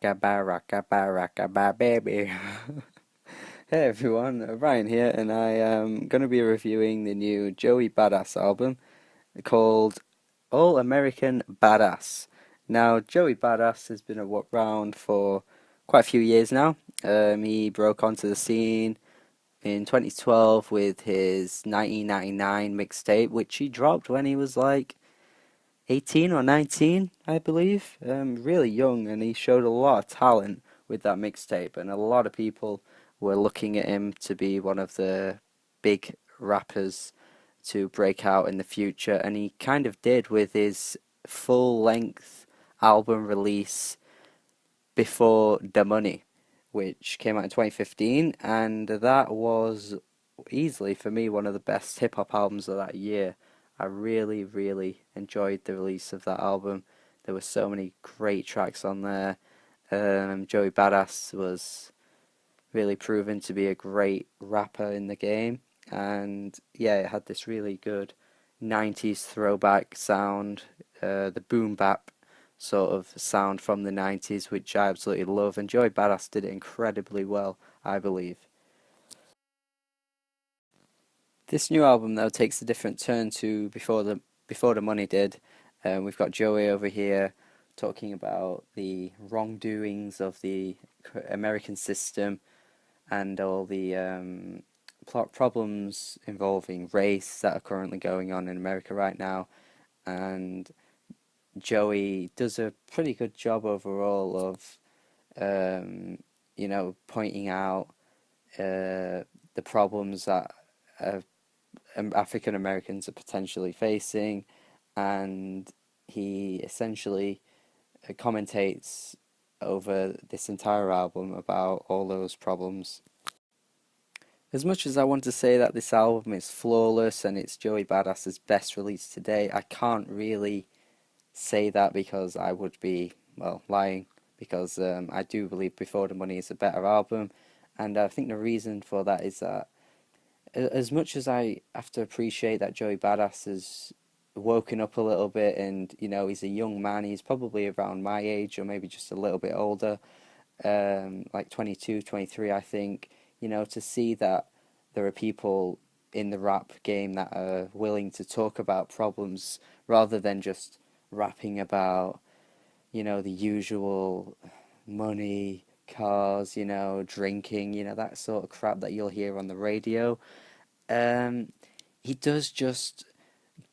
Rockabye, rockabye, rockabye, baby. Hey everyone, Ryan here, and I am going to be reviewing the new Joey Badass album called All American Badass. Now, Joey Badass has been around for quite a few years now. He broke onto the scene in 2012 with his 1999 mixtape, which he dropped when he was like 18 or 19, I believe. Really young, and he showed a lot of talent with that mixtape, and a lot of people were looking at him to be one of the big rappers to break out in the future, and he kind of did with his full-length album release before The Money, which came out in 2015, and that was easily for me one of the best hip hop albums of that year. I really, really enjoyed the release of that album. There were so many great tracks on there. Joey Badass was really proven to be a great rapper in the game, and yeah, it had this really good 90s throwback sound, the boom bap sort of sound from the 90s, which I absolutely love, and Joey Badass did it incredibly well, I believe. This new album though takes a different turn to before the money did. We've got Joey over here talking about the wrongdoings of the American system and all the plot problems involving race that are currently going on in America right now. And Joey does a pretty good job overall of pointing out the problems that uh, African Americans are potentially facing, and he essentially commentates over this entire album about all those problems. As much as I want to say that this album is flawless and it's Joey Badass's best release today, I can't really say that because I would be, well, lying, because I do believe Before the Money is a better album, and I think the reason for that is that as much as I have to appreciate that Joey Badass has woken up a little bit, and he's a young man, he's probably around my age or maybe just a little bit older, like 22, 23, I think, to see that there are people in the rap game that are willing to talk about problems rather than just rapping about, the usual money, cars, drinking, that sort of crap that you'll hear on the radio. Um, he does just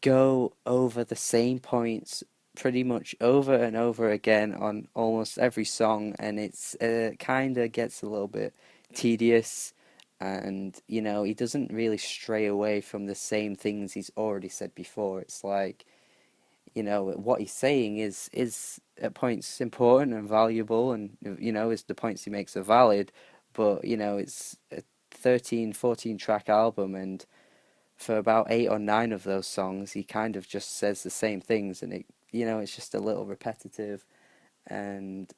go over the same points pretty much over and over again on almost every song, and it's kind of gets a little bit tedious, and he doesn't really stray away from the same things he's already said before. It's like, what he's saying is at points important and valuable, and is the points he makes are valid, but it's a 13, 14 track album, and for about 8 or 9 of those songs, he kind of just says the same things, and it's just a little repetitive, and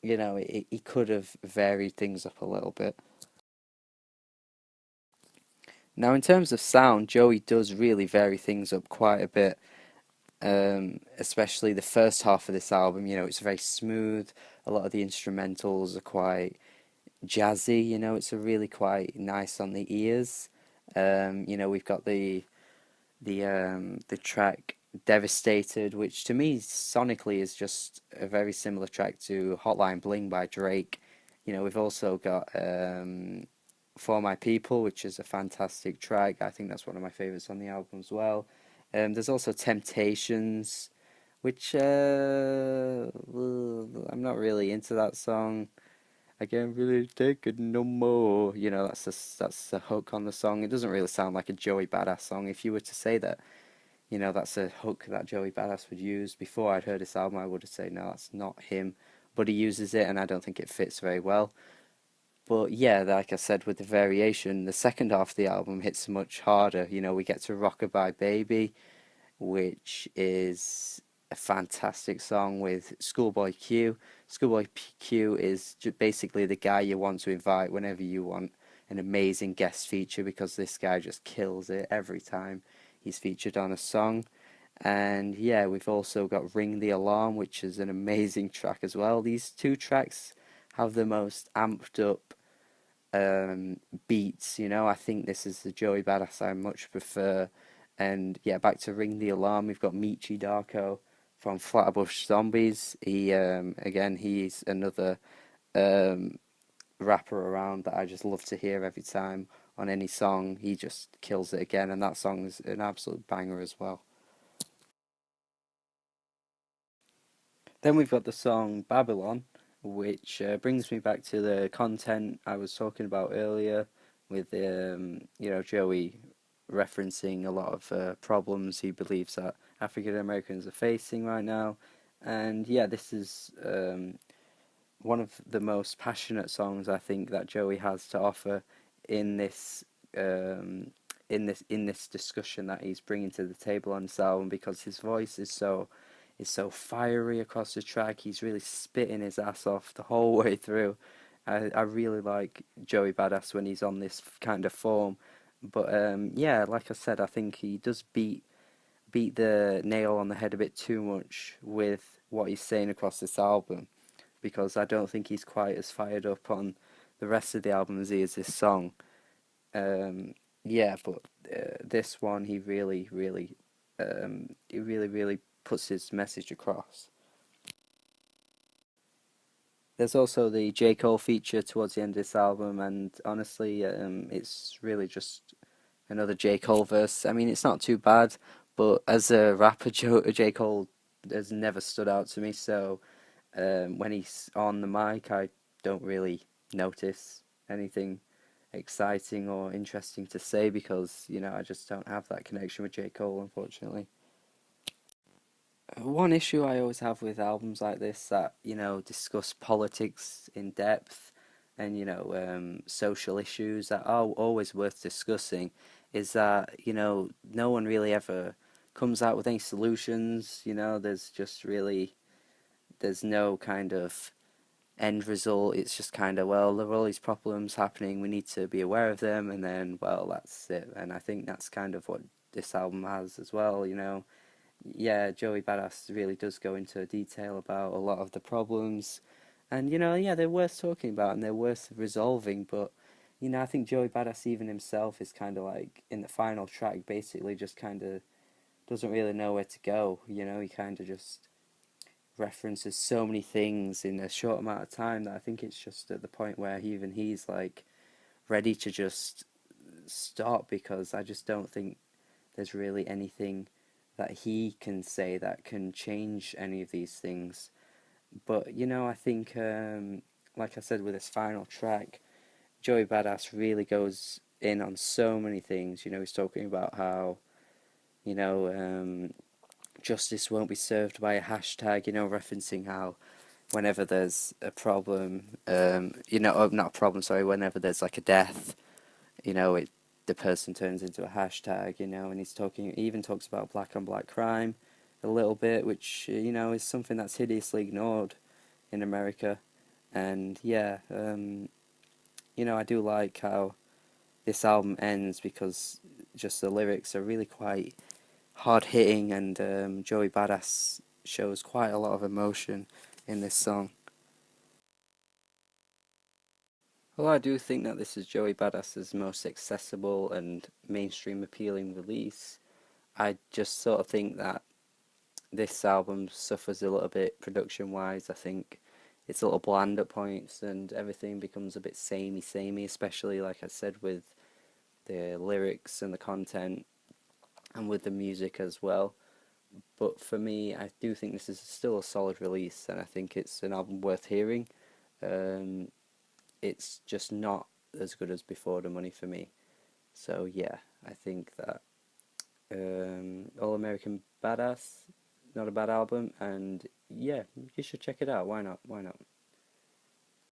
he could have varied things up a little bit. Now, in terms of sound, Joey does really vary things up quite a bit, especially the first half of this album. It's very smooth. A lot of the instrumentals are quite jazzy. It's a really quite nice on the ears. We've got the track Devastated, which to me sonically is just a very similar track to Hotline Bling by Drake. We've also got For My People, which is a fantastic track. I think that's one of my favorites on the album as well. There's also Temptations, which I'm not really into that song. I can't really take it no more. That's the hook on the song. It doesn't really sound like a Joey Badass song. If you were to say that, that's a hook that Joey Badass would use before I'd heard this album, I would have said, no, that's not him. But he uses it, and I don't think it fits very well. But yeah, like I said, with the variation, the second half of the album hits much harder. We get to Rockabye Baby, which is a fantastic song with Schoolboy Q. Schoolboy Q is basically the guy you want to invite whenever you want an amazing guest feature, because this guy just kills it every time he's featured on a song. And yeah, we've also got Ring the Alarm, which is an amazing track as well. These two tracks have the most amped up um, beats, you know. I think this is the Joey Badass I much prefer. And yeah, back to Ring the Alarm, we've got Meecho Darko from Flatbush Zombies. He again, he's another um, rapper around that I just love to hear every time on any song. He just kills it again, and that song's an absolute banger as well. Then we've got the song Babylon, which brings me back to the content I was talking about earlier with Joey referencing a lot of problems he believes that African Americans are facing right now. And yeah, this is one of the most passionate songs I think that Joey has to offer in this um, in this discussion that he's bringing to the table on this album, because his voice is so fiery across the track. He's really spitting his ass off the whole way through. I really like Joey Badass when he's on this kind of form. But yeah, like I said, I think he does beat the nail on the head a bit too much with what he's saying across this album, because I don't think he's quite as fired up on the rest of the album as he is this song. Yeah, but this one he really puts his message across. There's also the J. Cole feature towards the end of this album, and honestly, it's really just another J. Cole verse. I mean, it's not too bad, but as a rapper, J. Cole has never stood out to me, so when he's on the mic, I don't really notice anything exciting or interesting to say, because, I just don't have that connection with J. Cole, unfortunately. One issue I always have with albums like this that, discuss politics in depth and, social issues that are always worth discussing is that, no one really ever comes out with any solutions. There's no kind of end result. It's just kind of, well, there are all these problems happening, we need to be aware of them, and then, well, that's it. And I think that's kind of what this album has as well. Yeah, Joey Badass really does go into detail about a lot of the problems, and yeah, they're worth talking about and they're worth resolving. But I think Joey Badass even himself is kind of like in the final track, basically just kind of doesn't really know where to go. He kind of just references so many things in a short amount of time that I think it's just at the point where he's like ready to just stop, because I just don't think there's really anything that he can say that can change any of these things. But I think, like I said, with this final track, Joey Badass really goes in on so many things. He's talking about how, you know, um, justice won't be served by a hashtag, referencing how whenever there's a problem, not a problem, sorry, whenever there's like a death, the person turns into a hashtag, and he even talks about black on black crime a little bit, which, is something that's hideously ignored in America. And yeah, I do like how this album ends, because just the lyrics are really quite hard hitting, and Joey Badass shows quite a lot of emotion in this song. Well, I do think that this is Joey Badass's most accessible and mainstream appealing release. I just sort of think that this album suffers a little bit production wise. I think it's a little bland at points, and everything becomes a bit samey, especially like I said with the lyrics and the content and with the music as well. But for me, I do think this is still a solid release, and I think it's an album worth hearing. Um, it's just not as good as Before the Money for me. So yeah, I think that All American Badass, not a bad album, and yeah, you should check it out. Why not? Why not?